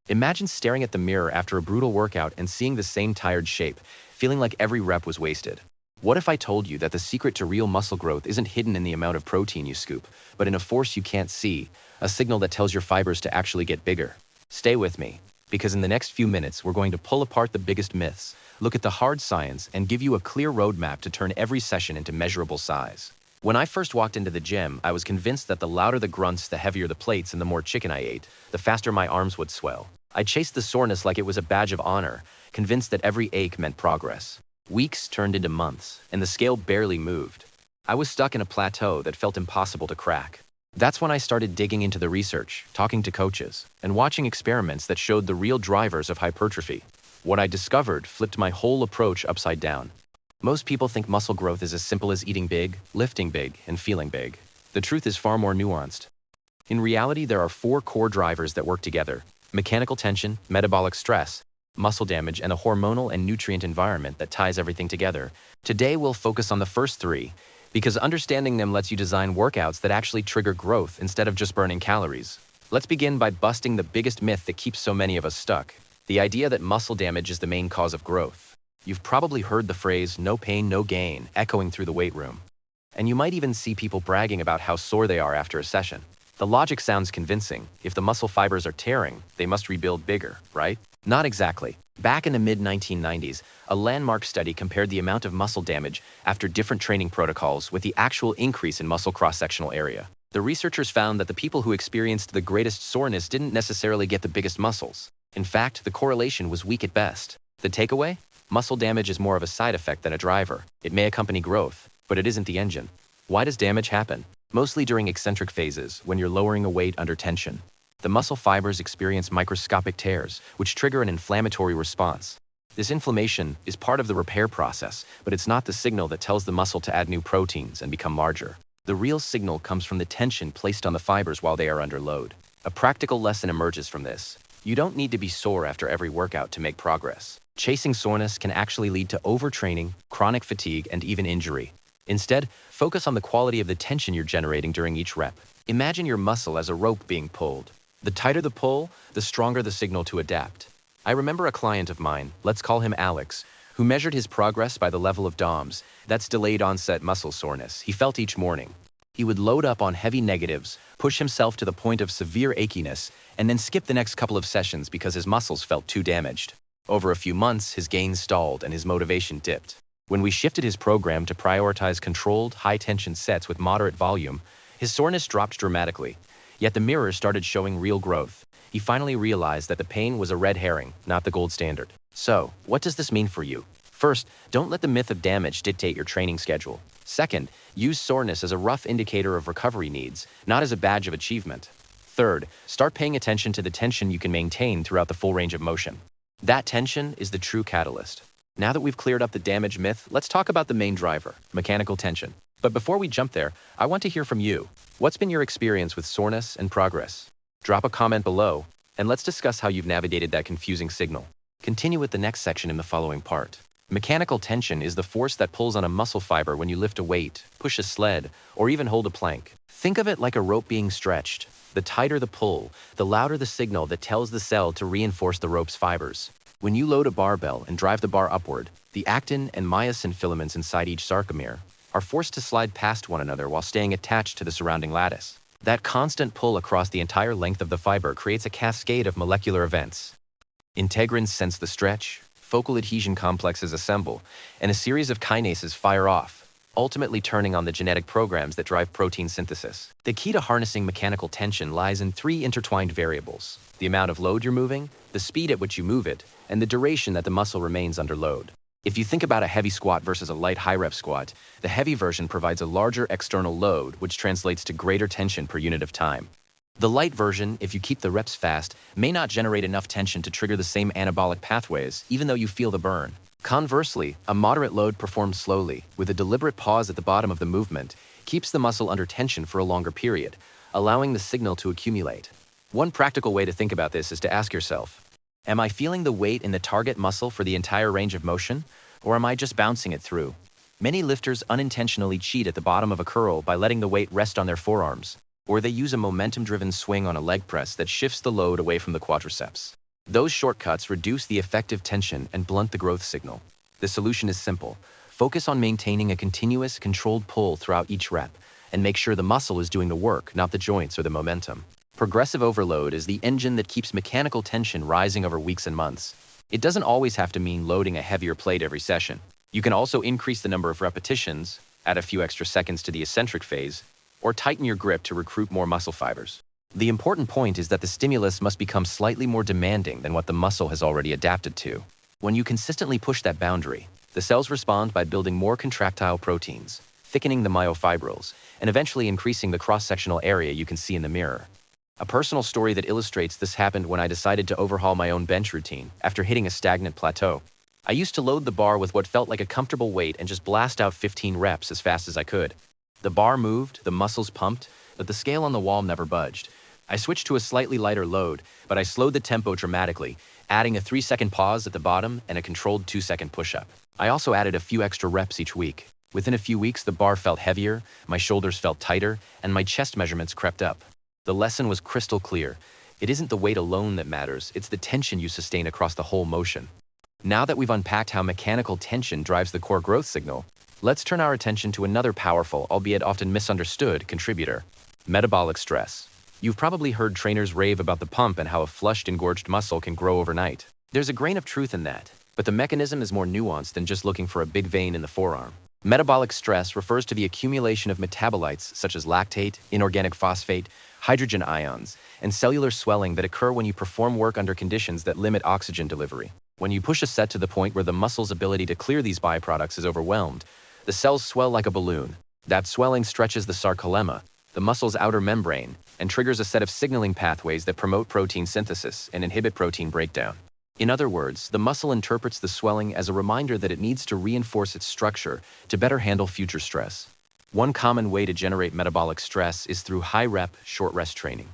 Imagine staring at the mirror after a brutal workout and seeing the same tired shape, feeling like every rep was wasted. What if I told you that the secret to real muscle growth isn't hidden in the amount of protein you scoop, but in a force you can't see, a signal that tells your fibers to actually get bigger? Stay with me, because in the next few minutes we're going to pull apart the biggest myths, look at the hard science, and give you a clear roadmap to turn every session into measurable size. When I first walked into the gym, I was convinced that the louder the grunts, the heavier the plates, and the more chicken I ate, the faster my arms would swell. I chased the soreness like it was a badge of honor, convinced that every ache meant progress. Weeks turned into months, and the scale barely moved. I was stuck in a plateau that felt impossible to crack. That's when I started digging into the research, talking to coaches, and watching experiments that showed the real drivers of hypertrophy. What I discovered flipped my whole approach upside down. Most people think muscle growth is as simple as eating big, lifting big, and feeling big. The truth is far more nuanced. In reality, there are four core drivers that work together: mechanical tension, metabolic stress, muscle damage, and a hormonal and nutrient environment that ties everything together. Today, we'll focus on the first three, because understanding them lets you design workouts that actually trigger growth instead of just burning calories. Let's begin by busting the biggest myth that keeps so many of us stuck: the idea that muscle damage is the main cause of growth. You've probably heard the phrase, "no pain, no gain," echoing through the weight room. And you might even see people bragging about how sore they are after a session. The logic sounds convincing. If the muscle fibers are tearing, they must rebuild bigger, right? Not exactly. Back in the mid-1990s, a landmark study compared the amount of muscle damage after different training protocols with the actual increase in muscle cross-sectional area. The researchers found that the people who experienced the greatest soreness didn't necessarily get the biggest muscles. In fact, the correlation was weak at best. The takeaway? Muscle damage is more of a side effect than a driver. It may accompany growth, but it isn't the engine. Why does damage happen? Mostly during eccentric phases, when you're lowering a weight under tension. The muscle fibers experience microscopic tears, which trigger an inflammatory response. This inflammation is part of the repair process, but it's not the signal that tells the muscle to add new proteins and become larger. The real signal comes from the tension placed on the fibers while they are under load. A practical lesson emerges from this. You don't need to be sore after every workout to make progress. Chasing soreness can actually lead to overtraining, chronic fatigue, and even injury. Instead, focus on the quality of the tension you're generating during each rep. Imagine your muscle as a rope being pulled. The tighter the pull, the stronger the signal to adapt. I remember a client of mine, let's call him Alex, who measured his progress by the level of DOMS, that's delayed onset muscle soreness, he felt each morning. He would load up on heavy negatives, push himself to the point of severe achiness, and then skip the next couple of sessions because his muscles felt too damaged. Over a few months, his gains stalled and his motivation dipped. When we shifted his program to prioritize controlled, high-tension sets with moderate volume, his soreness dropped dramatically. Yet the mirror started showing real growth. He finally realized that the pain was a red herring, not the gold standard. So, what does this mean for you? First, don't let the myth of damage dictate your training schedule. Second, use soreness as a rough indicator of recovery needs, not as a badge of achievement. Third, start paying attention to the tension you can maintain throughout the full range of motion. That tension is the true catalyst. Now that we've cleared up the damage myth, let's talk about the main driver, mechanical tension. But before we jump there, I want to hear from you. What's been your experience with soreness and progress? Drop a comment below, and let's discuss how you've navigated that confusing signal. Continue with the next section in the following part. Mechanical tension is the force that pulls on a muscle fiber when you lift a weight, push a sled, or even hold a plank. Think of it like a rope being stretched. The tighter the pull, the louder the signal that tells the cell to reinforce the rope's fibers. When you load a barbell and drive the bar upward, the actin and myosin filaments inside each sarcomere are forced to slide past one another while staying attached to the surrounding lattice. That constant pull across the entire length of the fiber creates a cascade of molecular events. Integrins sense the stretch, focal adhesion complexes assemble, and a series of kinases fire off, ultimately turning on the genetic programs that drive protein synthesis. The key to harnessing mechanical tension lies in three intertwined variables: the amount of load you're moving, the speed at which you move it, and the duration that the muscle remains under load. If you think about a heavy squat versus a light high-rep squat, the heavy version provides a larger external load, which translates to greater tension per unit of time. The light version, if you keep the reps fast, may not generate enough tension to trigger the same anabolic pathways, even though you feel the burn. Conversely, a moderate load performed slowly, with a deliberate pause at the bottom of the movement, keeps the muscle under tension for a longer period, allowing the signal to accumulate. One practical way to think about this is to ask yourself, am I feeling the weight in the target muscle for the entire range of motion, or am I just bouncing it through? Many lifters unintentionally cheat at the bottom of a curl by letting the weight rest on their forearms, or they use a momentum-driven swing on a leg press that shifts the load away from the quadriceps. Those shortcuts reduce the effective tension and blunt the growth signal. The solution is simple. Focus on maintaining a continuous, controlled pull throughout each rep, and make sure the muscle is doing the work, not the joints or the momentum. Progressive overload is the engine that keeps mechanical tension rising over weeks and months. It doesn't always have to mean loading a heavier plate every session. You can also increase the number of repetitions, add a few extra seconds to the eccentric phase, or tighten your grip to recruit more muscle fibers. The important point is that the stimulus must become slightly more demanding than what the muscle has already adapted to. When you consistently push that boundary, the cells respond by building more contractile proteins, thickening the myofibrils, and eventually increasing the cross-sectional area you can see in the mirror. A personal story that illustrates this happened when I decided to overhaul my own bench routine after hitting a stagnant plateau. I used to load the bar with what felt like a comfortable weight and just blast out 15 reps as fast as I could. The bar moved, the muscles pumped, but the scale on the wall never budged. I switched to a slightly lighter load, but I slowed the tempo dramatically, adding a 3-second pause at the bottom and a controlled 2-second push-up. I also added a few extra reps each week. Within a few weeks, the bar felt heavier, my shoulders felt tighter, and my chest measurements crept up. The lesson was crystal clear. It isn't the weight alone that matters, it's the tension you sustain across the whole motion. Now that we've unpacked how mechanical tension drives the core growth signal, let's turn our attention to another powerful, albeit often misunderstood, contributor: metabolic stress. You've probably heard trainers rave about the pump and how a flushed, engorged muscle can grow overnight. There's a grain of truth in that, but the mechanism is more nuanced than just looking for a big vein in the forearm. Metabolic stress refers to the accumulation of metabolites such as lactate, inorganic phosphate, hydrogen ions, and cellular swelling that occur when you perform work under conditions that limit oxygen delivery. When you push a set to the point where the muscle's ability to clear these byproducts is overwhelmed, the cells swell like a balloon. That swelling stretches the sarcolemma, the muscle's outer membrane, and triggers a set of signaling pathways that promote protein synthesis and inhibit protein breakdown. In other words, the muscle interprets the swelling as a reminder that it needs to reinforce its structure to better handle future stress. One common way to generate metabolic stress is through high-rep, short-rest training.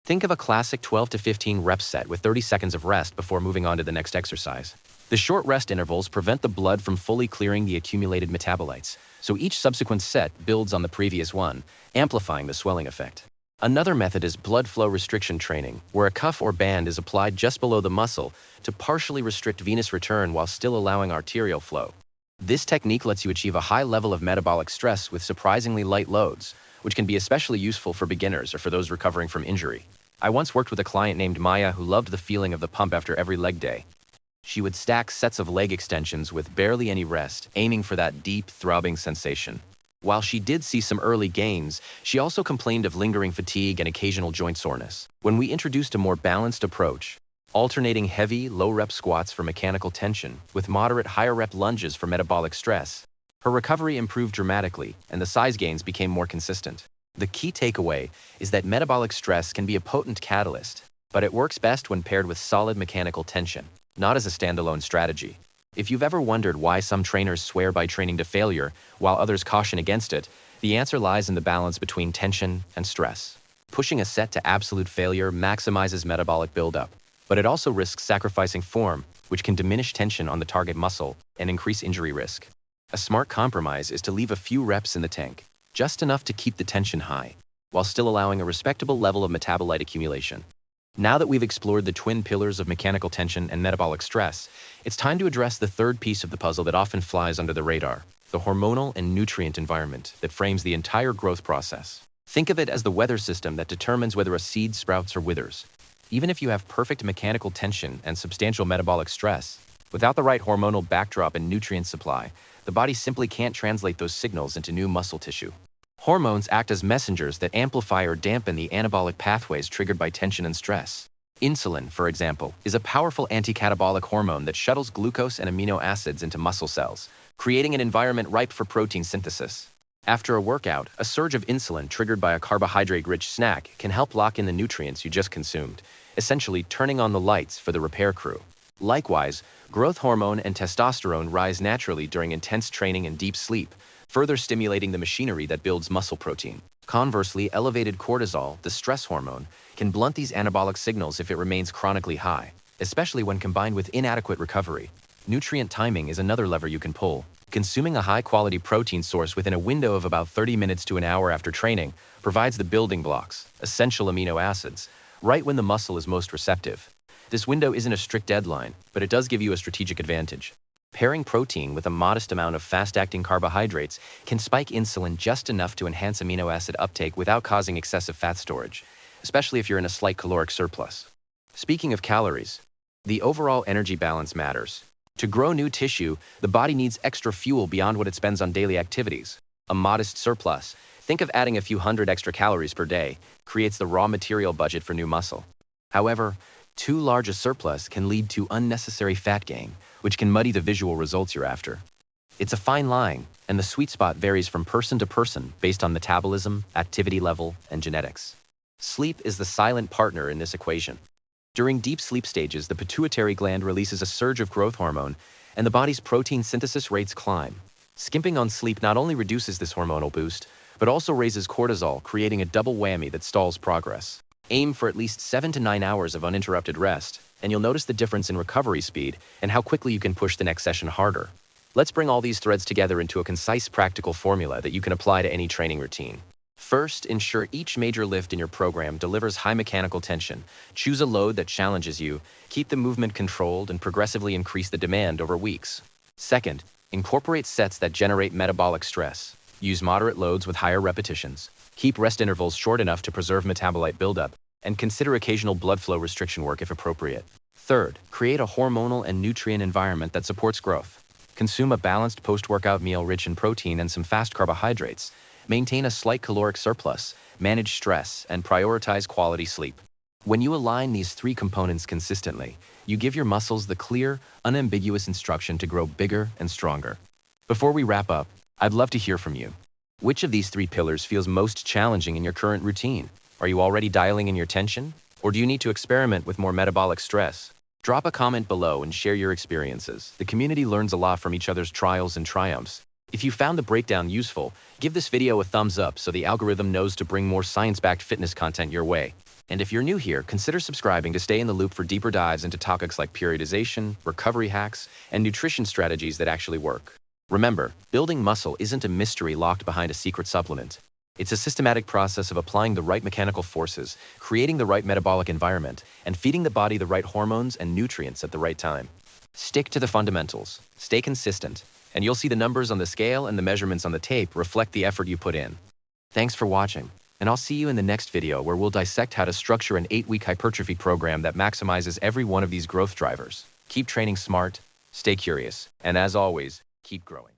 Think of a classic 12 to 15 rep set with 30 seconds of rest before moving on to the next exercise. The short rest intervals prevent the blood from fully clearing the accumulated metabolites, so each subsequent set builds on the previous one, amplifying the swelling effect. Another method is blood flow restriction training, where a cuff or band is applied just below the muscle to partially restrict venous return while still allowing arterial flow. This technique lets you achieve a high level of metabolic stress with surprisingly light loads, which can be especially useful for beginners or for those recovering from injury. I once worked with a client named Maya who loved the feeling of the pump after every leg day. She would stack sets of leg extensions with barely any rest, aiming for that deep, throbbing sensation. While she did see some early gains, she also complained of lingering fatigue and occasional joint soreness. When we introduced a more balanced approach, alternating heavy, low-rep squats for mechanical tension with moderate, higher-rep lunges for metabolic stress, her recovery improved dramatically and the size gains became more consistent. The key takeaway is that metabolic stress can be a potent catalyst, but it works best when paired with solid mechanical tension, not as a standalone strategy. If you've ever wondered why some trainers swear by training to failure while others caution against it, the answer lies in the balance between tension and stress. Pushing a set to absolute failure maximizes metabolic buildup, but it also risks sacrificing form, which can diminish tension on the target muscle and increase injury risk. A smart compromise is to leave a few reps in the tank, just enough to keep the tension high, while still allowing a respectable level of metabolite accumulation. Now that we've explored the twin pillars of mechanical tension and metabolic stress, it's time to address the third piece of the puzzle that often flies under the radar: the hormonal and nutrient environment that frames the entire growth process. Think of it as the weather system that determines whether a seed sprouts or withers. Even if you have perfect mechanical tension and substantial metabolic stress, without the right hormonal backdrop and nutrient supply, the body simply can't translate those signals into new muscle tissue. Hormones act as messengers that amplify or dampen the anabolic pathways triggered by tension and stress. Insulin, for example, is a powerful anti-catabolic hormone that shuttles glucose and amino acids into muscle cells, creating an environment ripe for protein synthesis. After a workout, a surge of insulin triggered by a carbohydrate-rich snack can help lock in the nutrients you just consumed, essentially turning on the lights for the repair crew. Likewise, growth hormone and testosterone rise naturally during intense training and deep sleep, further stimulating the machinery that builds muscle protein. Conversely, elevated cortisol, the stress hormone, can blunt these anabolic signals if it remains chronically high, especially when combined with inadequate recovery. Nutrient timing is another lever you can pull. Consuming a high-quality protein source within a window of about 30 minutes to an hour after training provides the building blocks, essential amino acids, right when the muscle is most receptive. This window isn't a strict deadline, but it does give you a strategic advantage. Pairing protein with a modest amount of fast-acting carbohydrates can spike insulin just enough to enhance amino acid uptake without causing excessive fat storage, especially if you're in a slight caloric surplus. Speaking of calories, the overall energy balance matters. To grow new tissue, the body needs extra fuel beyond what it spends on daily activities. A modest surplus, think of adding a few hundred extra calories per day, creates the raw material budget for new muscle. However, too large a surplus can lead to unnecessary fat gain, which can muddy the visual results you're after. It's a fine line, and the sweet spot varies from person to person based on metabolism, activity level, and genetics. Sleep is the silent partner in this equation. During deep sleep stages, the pituitary gland releases a surge of growth hormone, and the body's protein synthesis rates climb. Skimping on sleep not only reduces this hormonal boost, but also raises cortisol, creating a double whammy that stalls progress. Aim for at least 7 to 9 hours of uninterrupted rest, and you'll notice the difference in recovery speed and how quickly you can push the next session harder. Let's bring all these threads together into a concise, practical formula that you can apply to any training routine. First, ensure each major lift in your program delivers high mechanical tension. Choose a load that challenges you, keep the movement controlled, and progressively increase the demand over weeks. Second, incorporate sets that generate metabolic stress. Use moderate loads with higher repetitions. Keep rest intervals short enough to preserve metabolite buildup, and consider occasional blood flow restriction work if appropriate. Third, create a hormonal and nutrient environment that supports growth. Consume a balanced post-workout meal rich in protein and some fast carbohydrates. Maintain a slight caloric surplus, manage stress, and prioritize quality sleep. When you align these three components consistently, you give your muscles the clear, unambiguous instruction to grow bigger and stronger. Before we wrap up, I'd love to hear from you. Which of these three pillars feels most challenging in your current routine? Are you already dialing in your tension? Or do you need to experiment with more metabolic stress? Drop a comment below and share your experiences. The community learns a lot from each other's trials and triumphs. If you found the breakdown useful, give this video a thumbs up so the algorithm knows to bring more science-backed fitness content your way. And if you're new here, consider subscribing to stay in the loop for deeper dives into topics like periodization, recovery hacks, and nutrition strategies that actually work. Remember, building muscle isn't a mystery locked behind a secret supplement. It's a systematic process of applying the right mechanical forces, creating the right metabolic environment, and feeding the body the right hormones and nutrients at the right time. Stick to the fundamentals, stay consistent, and you'll see the numbers on the scale and the measurements on the tape reflect the effort you put in. Thanks for watching, and I'll see you in the next video where we'll dissect how to structure an 8-week hypertrophy program that maximizes every one of these growth drivers. Keep training smart, stay curious, and as always, keep growing.